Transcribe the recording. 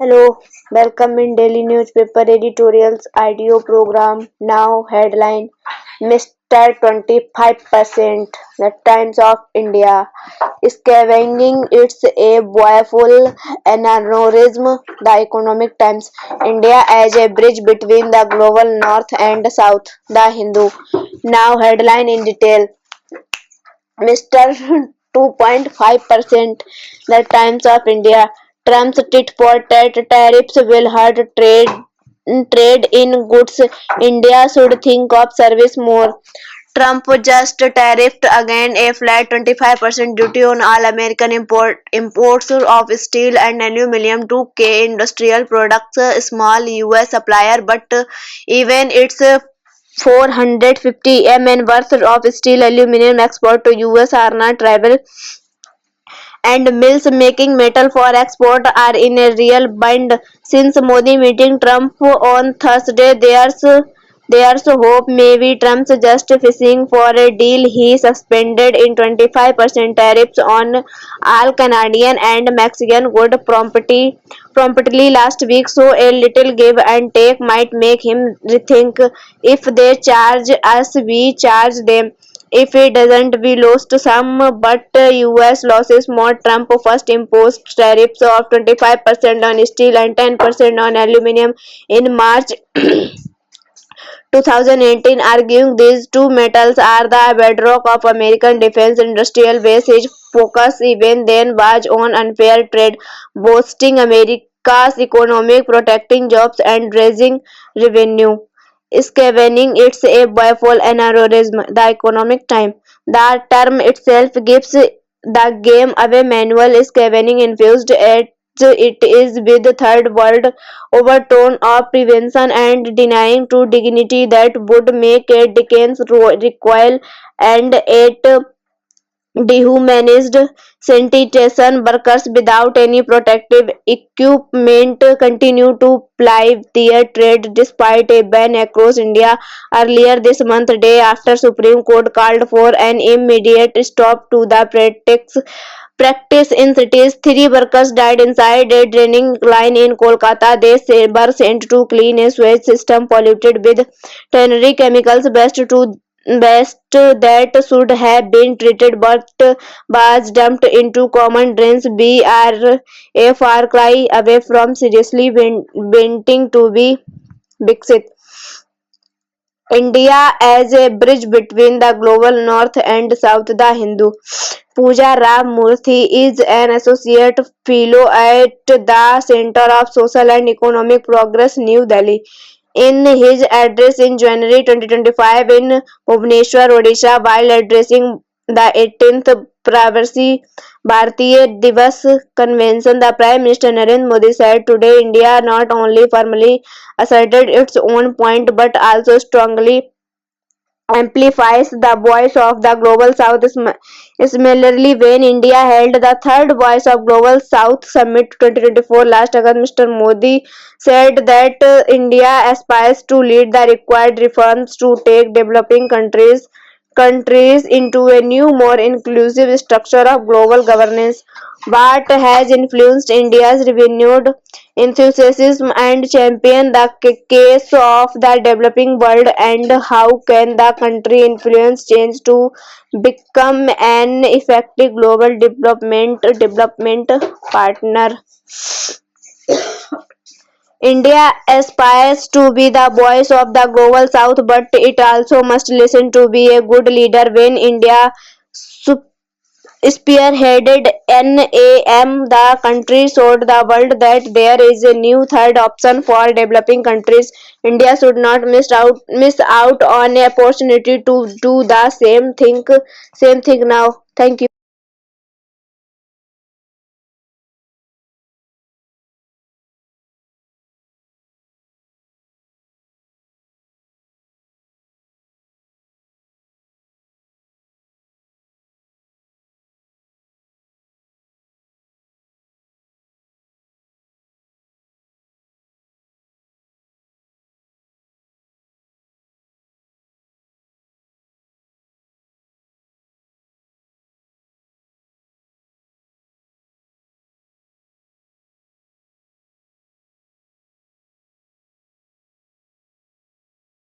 Hello, welcome in daily newspaper editorials audio program. Now headline Mr. 25%. The Times of India. Scavenging it's a boyful aneurism. The Economic Times. India as a bridge between the global north and south. The Hindu. Now headline in detail. Mr. 2.5%. The Times of India. Trump's tit for tat tariffs will hurt trade in goods. India should think of service more. Trump just tariffed again a flat 25% duty on all American imports of steel and aluminum to key industrial products, a small US supplier, but even its 450 mn worth of steel aluminum export to US are not tribal, and mills making metal for export are in a real bind. Since Modi meeting Trump on Thursday, there's hope maybe Trump's just fishing for a deal. He suspended in 25% tariffs on all Canadian and Mexican goods promptly last week, so a little give and take might make him rethink. If they charge us, we charge them. If it doesn't, we lost some, but US losses more. Trump first imposed tariffs of 25% on steel and 10% on aluminum in March 2018, arguing these two metals are the bedrock of American defense industrial base. His focus even then was on unfair trade, boosting America's economy, protecting jobs, and raising revenue. Scavenging it's a boyful aneurism. The Economic Time. The term itself gives the game away. Manual scavenging infused at it is with third world overtone of prevention and denying to dignity that would make a Dickens recoil, and it dehumanized sanitation workers without any protective equipment continue to ply their trade despite a ban across India earlier this month, day after Supreme Court called for an immediate stop to the practice in cities. Three workers died inside a draining line in Kolkata. They were sent to clean a sewage system polluted with ternary chemicals. Best that should have been treated but was dumped into common drains. We are a far cry away from seriously wanting to be Bixit. India as a bridge between the global north and south. The Hindu. Pooja Ram Murthy is an associate fellow at the Center of Social and Economic Progress, New Delhi. In his address in January 2025 in Bhubaneswar, Odisha, while addressing the 18th Pravasi Bharatiya Divas convention, the Prime Minister Narendra Modi said today India not only firmly asserted its own point but also strongly amplifies the voice of the Global South. Similarly, when India held the third Voice of Global South Summit 2024 last August, Mr. Modi said that India aspires to lead the required reforms to take developing countries into a new, more inclusive structure of global governance. What has influenced India's renewed enthusiasm and champion the case of the developing world, and how can the country influence change to become an effective global development partner? India aspires to be the voice of the global south, but it also must listen to be a good leader. When India spearheaded NAM, the country showed the world that there is a new third option for developing countries. India should not miss out on an opportunity to do the same thing now. Thank you.